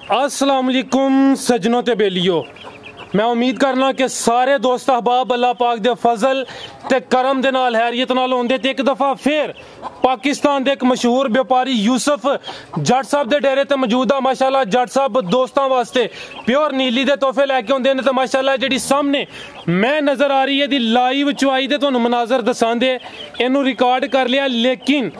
अस्सलाम वालेकुम सजनों ते बेलियो। मैं उम्मीद करना कि सारे दोस्त अहबाब अल्लाह पाक दे फजल ते करम दे नाल हैरियत नाल होंदे ते एक दफ़ा फिर पाकिस्तान दे एक मशहूर व्यापारी यूसुफ जट साहब दे डेरे ते मौजूद आ। माशाल्लाह जट साहब दोस्तों वास्ते प्योर नीली दे तोहफे लैके आउंदे ने ते माशाल्लाह जिहड़ी सामने मैं नज़र आ रही है दी लाइव चुआई दे तुहानू मनाजर दसांदे इनू रिकॉर्ड कर लिया, लेकिन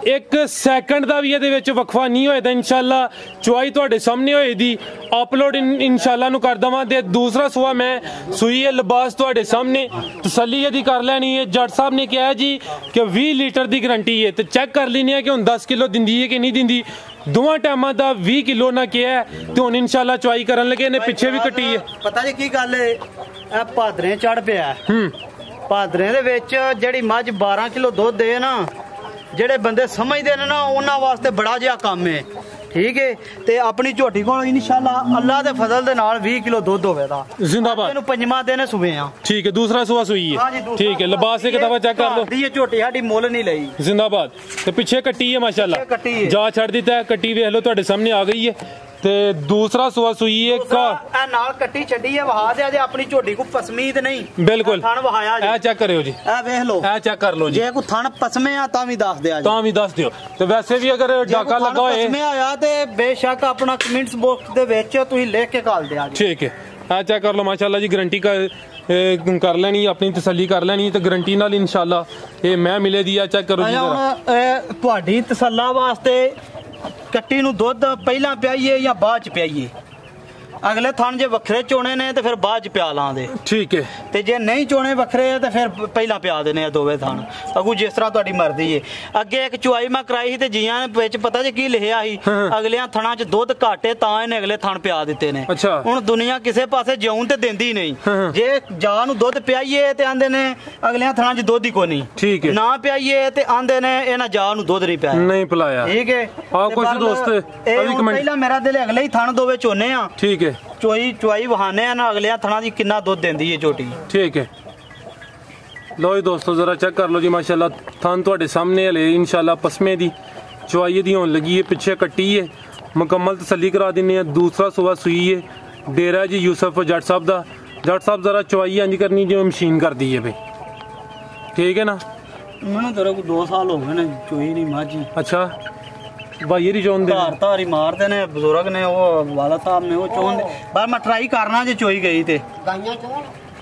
एक सैकंड का भी ये वक्फा नहीं होएदा। इंशाल्लाह चुआई तुहाडे सामने होएदी, अपलोड इंशाल्लाह नू कर देवां। ते दूसरा सुआ मैं सुई है लिबास तुहाडे सामने तसल्ली यदि कर लैनी है। जट साहब ने कहा जी कि 20 लीटर की गारंटी है, तो चेक कर लेनी है कि हुण 10 किलो दिंदी है कि नहीं दिंदी। दोवां टाइमां दा 20 किलो ना किया है, तो हुण इंशाल्लाह चुआई करन लगे ने पिछे भी कट्टी है। पता जी की गल है, भादरे चढ़ पिया। भादरे दे विच जेहड़ी मझ 12 किलो दुध दे ना, जेडे बंदे समझते ने ना उन्हां वास्ते बड़ा जिहा काम है। ठीक है, ते अपनी झोटी को इंशाल्लाह अल्लाह दे फजल दे नाल 20 किलो दुध होवेगा। जिंदाबाद। इहनू पंजवां दिन सुबे आ। ठीक है, दूसरा सुआ सुई है। ठीक है, लिबास एक दफा चेक कर लो। दी झोटी साडी मुल नहीं लई। जिंदाबाद। ते पिछे कट्टी है माशाल्लाह, जा छड़ दिता है, कट्टी वेख लो तुहाडे सामने आ गई है। ते दूसरा सुआ सुई है का नाल कट्टी छड्डी है, वहा दे जे अपनी झोटी को पसमीद नहीं। बिल्कुल थण वहाया जी। ए चेक करियो जी, ए वेख लो, ए चेक कर लो जी। जे कोई थण पसमे आ तां भी दस दिया जी, तां भी दस दियो। ते वैसे भी अगर डाका लगा होए पसमे आया ते बेशक अपना कमेंट्स बॉक्स दे विच तुसीं लिख के घाल दिया जी। ठीक है, ए चेक कर लो माशाल्लाह जी। गारंटी का कर लैनी, अपनी तसल्ली कर लैनी, तो गारंटी नाल इंशाल्लाह ये मैं मिले दी। चेक करो जी जरा तुहाडी तसल्ला वास्ते कट्टी नू दुध पहला पियाइए या बाद च पियाइए। अगले थन जे वखरे चोने ने तो फिर बाद च प्या लां दे। ठीक है, ते जे नहीं चोने वखरे तो फिर पहला प्या देने दोवे थन, अगू जिस तरह तुहाडी मर्जी है। अगे एक चुआई मैं कराई थी ते जियां विच पता जे की लिखिया सी, अगलियां थणा च दुध घाटे तां इहने अगले थन प्या दिते ने। अच्छा, हुण दुनिया किसे पासे जिउं ते देंदी नहीं। जे जा नू दुध पियाइए ते आंदे ने अगलियां थणा च दुध ही कोई नहीं। ठीक है, ना पियाइए ते आंदे ने इहना जा नू दुध नहीं पिया, नहीं पिलाया। ठीक है, आ कुछ दोस्त अभी कमेंट पहला मेरा दिल अगले ही थन दोवे चोने आ। ठीक है, चुआई वहाने ना अगले थणा दी किन्ना दुध देंदी है झोटी। ठीक है, लो जी दोस्तों जरा चेक कर लो जी। माशाल्लाह थन तुहाडे सामने हले इंशाल्लाह पसमे दी चुआई दी होने लगी है, पिछे कट्टी है, मुकम्मल तसल्ली करा दिने। दूसरा सुबह सुई है, डेरा जी यूसुफ जट साहब दा। जट साहब जरा चुआई इंज करनी जो मशीन कर दी है भाई, ठीक है ना। मैंने तेरे को 2 साल हो गए ने चुई नहीं माझी। अच्छा भाई ये चोन धारी मारते ने बुजुर्ग ने, वो वाला साहब ने वो चोन बार मैं ट्राई करना जे चोई गई थे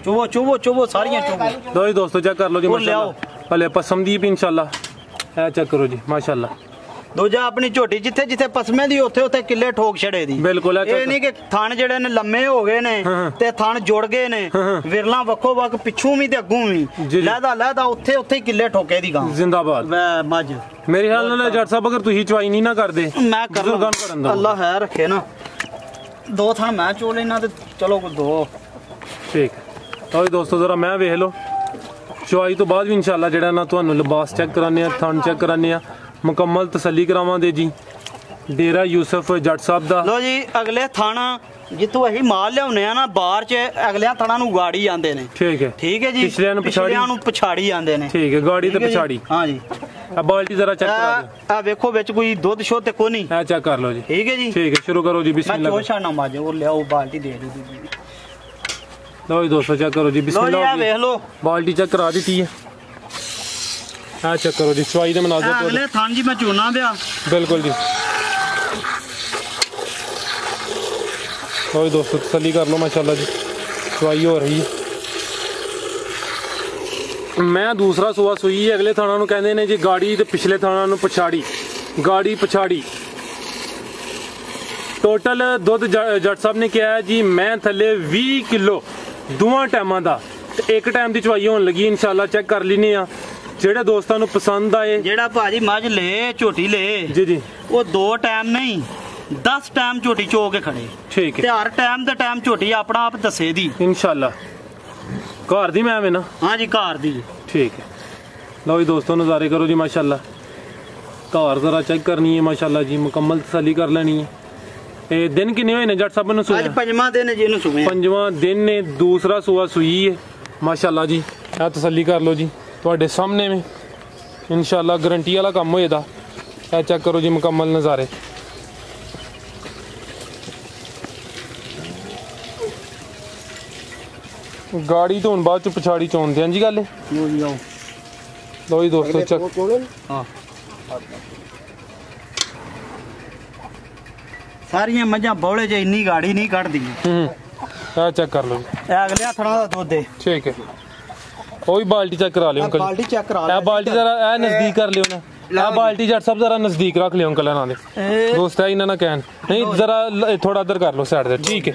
चुवो चुवो चुवो सारियां चुवो। दो ही दोस्तों चेक कर लो जी माशाल्लाह, भले पसंदीप इंशाल्लाह। है चेक करो जी माशाल्लाह। दूजा अपनी झोटी जिथे जिथे पसमे दी उथे उथे किले ठोक छड़े दी। बिल्कुल, ये नहीं कि थन जेडे ने लम्मे हो गए ने ते थन जुड़ गए ने, विरला वक्खो वक्ख पिछू भी ते अगू भी लहदा लहदा उथे उथे किले ठोके दी गां। जिंदाबाद मज। मेरे ख्याल नाल जट साहब अगर तुसी चुआई नहीं ना करदे मैं कर अल्लाह है रखे ना, 2 थन मैं चो लेना ते चलो 2। ठीक, तो दोस्तों जरा मैं वेख लो चुआई तो बाद भी इंशाल्लाह जेड़ा ना तुहानू लिबास चेक कराने, थन चेक कराने, मुकम्मल तसल्ली करावां दे जी। डेरा यूसुफ जट साहब दा। लो जी अगले थाना जितों अही माल लियाउने आ ना बाहर च अगले थाना नू गाड़ी आंदे ने। ठीक है, ठीक है जी, पिछलियां नू पछाड़ी आंदे ने। ठीक है, गाड़ी ते पछाड़ी। हां जी, अब बाल्टी जरा चेक करा दो। आ देखो विच कोई दुध शो ते कोई नहीं है, चेक कर लो जी। ठीक है जी, ठीक है, शुरू करो जी। बिस्मिल्लाह। मैं छोड़ना माजे और ले आओ बाल्टी दे दी। लो जी दोस्तों चेक करो जी, बिस्मिल्लाह। लो जी देख लो, बाल्टी चेक करा दी है। हाँ चेक करो जी, चुआई दे मनाज़र अगले थान जी मैं चुना दिया। बिल्कुल जी, लो दोस्तों तसल्ली कर लो माशाल्लाह जी, चुआई हो रही है। मैं दूसरा सुआ सुई है, अगले थाना नू कहंदे ने जी गाड़ी ते पिछले थाना नू पछाड़ी, गाड़ी पछाड़ी। टोटल दुध जट साहब ने कहा है जी मैं थले 20 किलो दोवां टाइमां दा, एक टाइम दी चुआई होने लगी इंशाल्लाह। चेक कर लेने आ जेड़े दोस्तों नू पसंद आए। जेड़ा भाजी मझ ले झोटी ले जी जी, वो 2 टाइम नहीं 10 टाइम झोटी चो के खड़े। ठीक है, हर टाइम दे टाइम झोटी अपना आप दसे दी इंशाल्लाह। घर दी मैं ना? हाँ जी घर दी। ठीक है, लो जी दोस्तों नज़ारे करो जी माशाल्लाह। घर जरा चेक करनी है माशाल्लाह जी, मुकम्मल तसल्ली कर लेनी है। दिन किन्ने होए ने जट साहब नू? आज 5वां दिन है जी, 5वां दिन ने। दूसरा सुआ सुई है माशाल्लाह जी। आ तसल्ली कर लो जी तुहाडे सामने में इंशाल्लाह, गारंटी वाला काम होएदा। चेक करो जी मुकम्मल नज़ारे। गाड़ी तो हुण बाद च पछाड़ी चोन दे जी गल लो जी दोस्तों चेक हां सारियां मझां बौले च इन्नी गाड़ी नहीं कट दी चेक कर लो अगले थड़ा दा दुध है ठीक है ओही बाल्टी चेक करा लियो अंकल बाल्टी चेक करा ले बाल्टी जरा ए नजदीक कर लियो ना बाल्टी जट सब जरा नजदीक रख लियो अंकल ना दे दोस्त है इन्ना ना कहन नहीं जरा थोड़ा इधर कर लो साइड दे ठीक है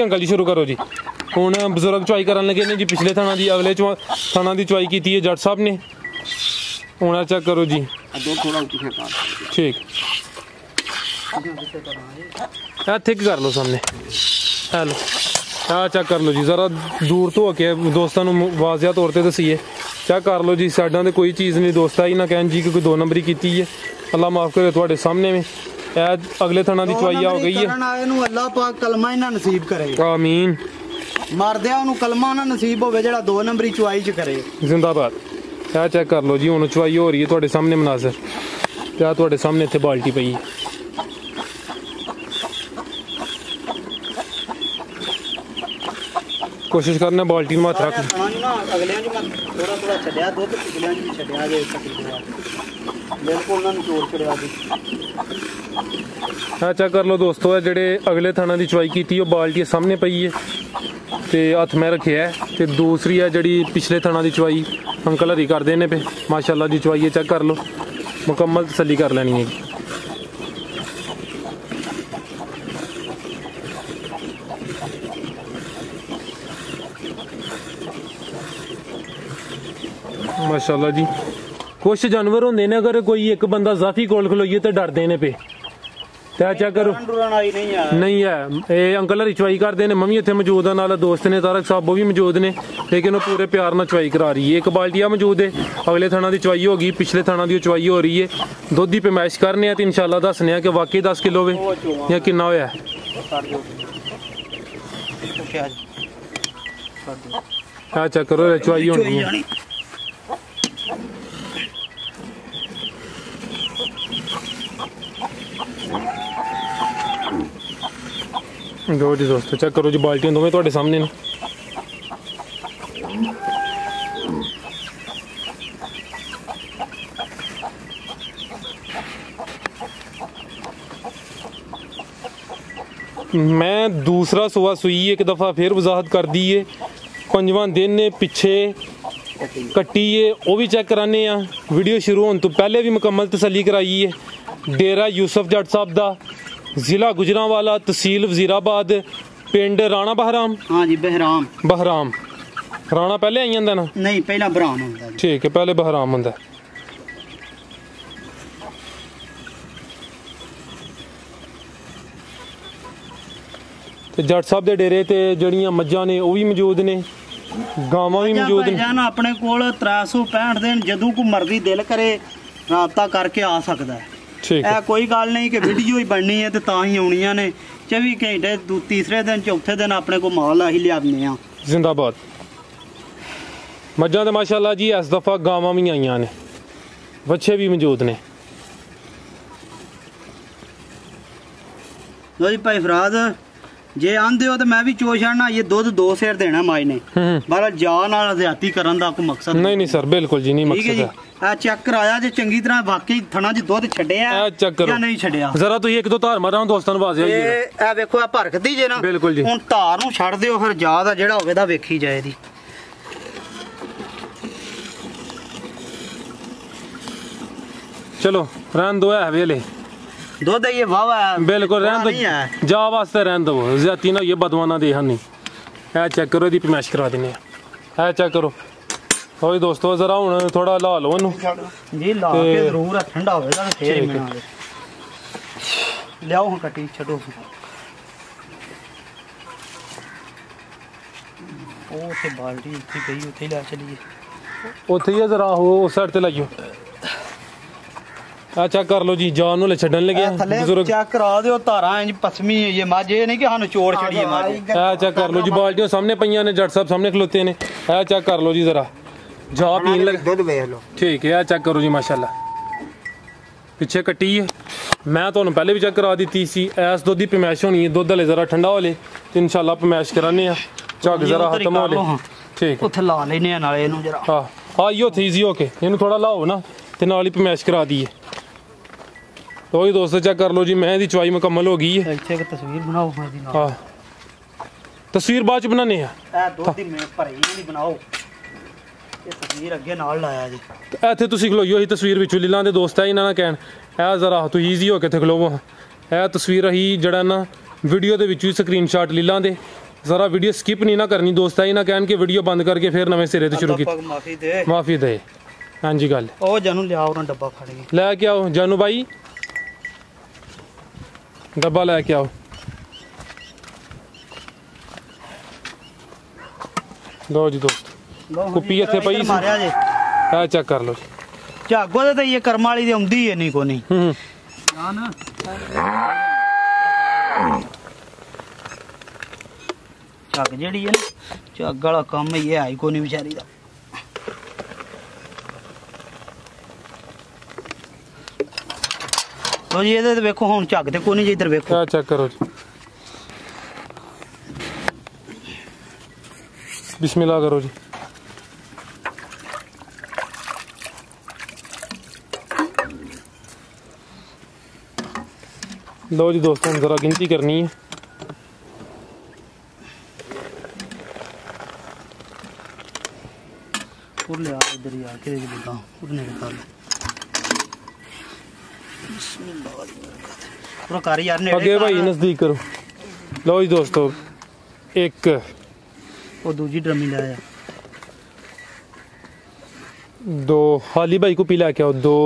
अंकल जी शुरू करो जी हुण बुजुर्ग चुआई करन लगे ने जी पिछले थाना दी अगले थाना दी चुआई कीती है जट साहब ने हुण चेक करो जी ठीक थिक कर लो सामने हेलो चेक कर लो जी जरा दूर तो होके दोस्तों वाजिया तौर पर दसीए चेक कर लो जी साइडा ते कोई चीज़ नहीं दोस्त ही ना कहन जी कि कोई 2 नंबरी की है अल्लाह माफ करे थोड़े सामने में अगले थाना दी चुआई हो गई है अल्लाह पाक कलमा इन्हां नसीब करे आमीन मरदिया ओनू कलमा ना नसीब होवे जेड़ा 2 नंबरी चुआई च करे जिंदाबाद चेक कर लो जी हुण चुआई हो रही है थोड़े सामने मनाजर थोड़े सामने इत्थे बाल्टी पई है कोशिश करना बाल्टी में हाथ रख चेक कर लो दोस्तों जेडे अगले थाना की चुआई की बाल्टी सामने पई है ते हथ में रखे है ते दूसरी है जी पिछले थाना की चुआई अंकल हरी कर देने पे माशाल्लाह दी चुआई है चेक कर लो मुकम्मल तसल्ली कर लेनी है माशाल्लाह जी कुछ जानवर होंगे ने अगर कोई एक बंदा जाफी कोल खलोइए तो डर देने पे चेक करो नहीं है ये अंकल हरी चुआई करते हैं मम्मी इतने मौजूद है नाल दोस्त ने तारक साहब वो भी मौजूद ने लेकिन वो पूरे प्यार नाल चुआई करा रही है एक बाल्टिया मौजूद है अगले थाना की चुआई होगी पिछले थाना की चुआई हो रही है दुध की पैमाइश करने तो इंशाल्लाह दसने कि वाकई 10 किलो वे या कितना होया चेक करो चुआई होनी है दो जी दोस्तों चेक करो जी बाल्टियां दोवें तुहाडे सामने ने मैं दूसरा सुआ सुई एक दफ़ा फिर वजाहत कर दी है 5वां दिन ने पिछे कट्टी है वो भी चेक कराने वीडियो शुरू होने तो पहले भी मुकम्मल तसल्ली कराई है डेरा यूसुफ जट साहब दा जिला गुजरांवाला तहसील वजीराबाद पिंड राणा बहराम हाँ जी बहराम राणा पहले आई जांदा ना नहीं पहला बहराम हुंदा ठीक है पहले बहराम हुंदा ते जट साहब दे डेरे ते जड़ियां मज्जां ने वो भी मौजूद ने गावां भी मौजूद ने अपने कोल 365 दिन जदों को मर्जी दिल करे राबता करके आ सकदा है ठीक है कोई गल नहीं कि वीडियो ही बननी है तो ही आनियां ने 24 घंटे तीसरे दिन चौथे दिन अपने को माल अही लिया जिंदाबाद मज्जां ते माशाल्लाह जी इस दफ़ा गावां भी आईयां ने बच्चे भी मौजूद ने लो जी भाई फराद जे आंदे हो तो मैं भी चो छड़ना ये दुध 2 सेर देना माई ने बारा जा नाल ज्यादती करन दा कोई मकसद नहीं सर बिल्कुल जी नहीं मकसद है चेक कराया जे चंगी तरह वाकई थना च दुध छड्डिया या नहीं छड्डिया जरा तुसीं एक दो धार मारा दोस्तां नूं वाज़े ए वेखो आ भरकदी जे ना बिल्कुल जी हुण धार नूं छड्ड दिओ फिर जा दा जेड़ा होवे दा वेखी जाए दी चलो रहन दो है वेले दुध ये वावा बिल्कुल रहन दो जा वास्ते रहन दो ज्यादा ना ये बदवाना दे हनी ए चेक करो दी पैमाइश करा दिने ए चेक करो ओए दोस्तों जरा हुन थोड़ा ला लो इनू जी ला के जरूर ठंडा होवेगा फिर मिलना लियाओ हां कटी छड्डो ओ ते बाल्टी इत्थे गई उथे ले चलिए उथे ही जरा हो उस साइड ते लाइयो चेक कर लो जी जान नु छड्डन लगे बुजुर्ग चेक करा दियो तारा इंज पसमी ये माजे नहीं कि हां चोड़ चढ़ी है माजे चेक कर लो जी बाल्टियां सामने पईयां ने जट साहब सामने खलोते ने चेक कर लो जी जरा जा पीन लग दुध वेख लो ठीक है चेक करो जी माशाल्लाह पिछे कट्टी है मैं तो पहले भी चेक करा दी थी इस दुध की पैमाइश होनी है दुध हले जरा ठंडा हो ले तो इंशाल्लाह पैमाइश कराने झग जरा खत्म हो ले ਠੀਕ ਉੱਥੇ ਲਾ ਲੈਨੇ ਆ ਨਾਲੇ ਇਹਨੂੰ ਜਰਾ। ਹਾਂ ਆਈਓ ਥੀਜ਼ੀ ਹੋ ਕੇ ਇਹਨੂੰ ਥੋੜਾ ਲਾਓ ਨਾ ਤੇ ਨਾਲ ਹੀ ਪਮੈਸ਼ ਕਰਾ ਦਈਏ। ਲੋ ਜੀ ਦੋਸਤੋ ਚੈੱਕ ਕਰ ਲਓ ਜੀ, ਮੈਂ ਇਹਦੀ ਚਵਾਈ ਮੁਕੰਮਲ ਹੋ ਗਈ ਹੈ। ਇੱਥੇ ਇੱਕ ਤਸਵੀਰ ਬਣਾਓ ਇਹਦੀ ਨਾਲ। ਹਾਂ ਤਸਵੀਰ ਬਾਅਦ ਚ ਬਣਾਨੇ ਆ। ਇਹ ਦੁੱਧ ਦੀ ਮੈਂ ਭਰੀ ਨਹੀਂ ਬਣਾਓ, ਇਹ ਤਸਵੀਰ ਅੱਗੇ ਨਾਲ ਲਾਇਆ ਜੀ। ਇੱਥੇ ਤੁਸੀਂ ਖਲੋਈਓ, ਅਸੀਂ ਤਸਵੀਰ ਵਿੱਚੋਂ ਲੈ ਲਾਂਦੇ ਦੋਸਤ ਹੈ ਇਹਨਾਂ ਨਾਲ ਕਹਿਣ ਇਹ ਜ਼ਰਾ ਤੁਸੀਂ ਈਜ਼ੀ ਹੋ ਕੇ ਇੱਥੇ ਖਲੋਵੋ। ਇਹ ਤਸਵੀਰ ਅਸੀਂ ਜਿਹੜਾ ਨਾ ਵੀਡੀਓ ਦੇ ਵਿੱਚੋਂ ਹੀ ਸਕਰੀਨਸ਼ਾਟ ਲੈ ਲਾਂਦੇ, ਜ਼ਰਾ ਵੀਡੀਓ ਸਕਿਪ ਨਹੀਂ ਨਾ ਕਰਨੀ ਦੋਸਤ ਹੈ ਇਹਨਾਂ ਕਹਿਣ ਕਿ ਵੀਡੀਓ ਬੰਦ ਕਰਕੇ ਫਿਰ ਨਵੇਂ ਸਿਰੇ ਤੋਂ ਸ਼ੁਰੂ ਕੀਤੀ। ਮਾਫੀ ਦੇ ਹਾਂਜੀ ਗੱਲ। ਉਹ ਜਾਨੂੰ ਲਿਆ ਉਹਨਾਂ ਡੱਬਾ ਫੜ ਕੇ ਲੈ ਕੇ ਆਓ ਜਾਨੂ ਭਾਈ, ਡੱਬਾ ਲੈ ਕੇ ਆਓ। ਲੋ ਜੀ ਦੋਸਤ ਕੁੱਪੀ ਇੱਥੇ ਪਈ ਮਾਰਿਆ ਜੇ, ਆ ਚੈੱਕ ਕਰ ਲਓ ਜੀ। ਝਾਗੋ ਦੇ ਤਾਂ ਇਹ ਕਰਮ ਵਾਲੀ ਦੀ ਆਉਂਦੀ ਹੈ ਨਹੀਂ ਕੋਨੀ ਨਾ ਝੱਗ ਜਿਹੜੀ ਹੈ ਨਾ ਝੱਗ ਵਾਲਾ ਕੰਮ ਹੀ ਹੈ ਕੋਈ ਨਹੀਂ ਵਿਚਾਰੀ ਦਾ। ਲੋ ਜੀ ਇਹਦੇ ਤੇ ਵੇਖੋ ਹੁਣ ਝੱਗ ਤੇ ਕੋਈ ਨਹੀਂ ਜੀ, ਇੱਧਰ ਵੇਖੋ ਆ ਚੈੱਕ ਕਰੋ ਜੀ। ਬਿਸਮਿਲ੍ਲਾ ਕਰੋ ਜੀ। लो जी दोस्तों ज़रा गिनती करनी है। इधर ही आके आगे भाई नजदीक करो। लो जी दोस्तों एक और दूजी ड्रमी लाया, दो हाली भाई को पिला के आओ, दो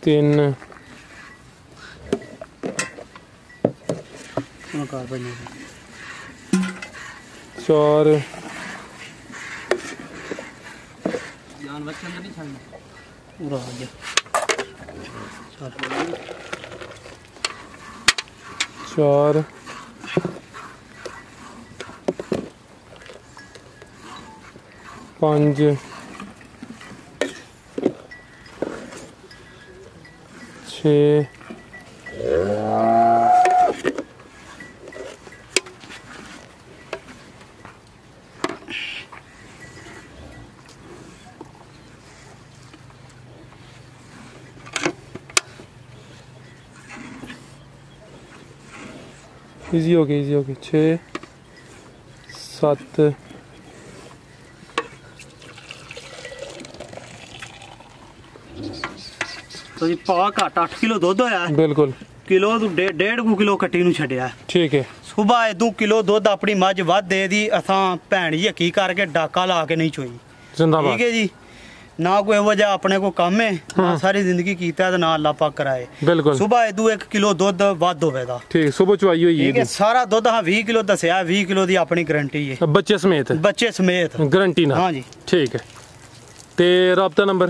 तीन चार चार पांच छः इजी हो गई 6 7 तो जी पा घट 8 किलो दुध होया बिल्कुल किलो तू 1.5 किलो कट्टी नूं छड्डिया। ठीक है सुबह इदू किलो दुध अपनी मझ वध दे दी असां भैन जी हकी करके डाका ला के नहीं चोई। जिंदाबाद। ठीक है जी ना कोई वजह अपने को काम है ना सारी जिंदगी कीता ते ना अल्लाह पाक कराए। बिल्कुल सुबह इदू 1 किलो दुध वध होवेगा। ठीक सुबह चवाई हुई है सारा दुध हां 20 किलो दसया 20 किलो दी अपनी गारंटी है बच्चे समेत गारंटी ना। हां जी ठीक है। ते राबता नंबर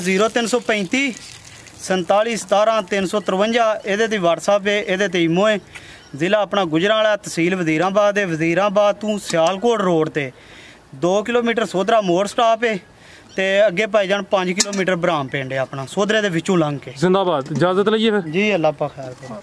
0335 47 17 353 ਇਹਦੇ ਤੇ WhatsApp ਹੈ, ਇਹਦੇ ਤੇ ਈਮੋ ਹੈ। ਜ਼ਿਲ੍ਹਾ ਆਪਣਾ ਗੁਜਰਾਂਵਾਲਾ, ਤਹਿਸੀਲ ਵਜ਼ੀਰਾਬਾਦ ਹੈ। ਵਜ਼ੀਰਾਬਾਦ ਤੋਂ ਸਿਆਲਕੋਟ ਰੋਡ ਤੇ 2 ਕਿਲੋਮੀਟਰ ਸੋਧਰਾ ਮੋੜ ਸਟਾਪ ਹੈ ਤੇ ਅੱਗੇ ਭਾਈ ਜਾਨ 5 ਕਿਲੋਮੀਟਰ ਬਰਾਮ ਪਿੰਡ ਹੈ ਆਪਣਾ ਸੋਧਰੇ ਦੇ ਵਿੱਚੋਂ ਲੰਘ ਕੇ। ਜ਼ਿੰਦਾਬਾਦ। ਇਜਾਜ਼ਤ ਲਈਏ ਫਿਰ ਜੀ, ਅੱਲਾਹ ਪਾਕ ਖੈਰ ਕਰੇ।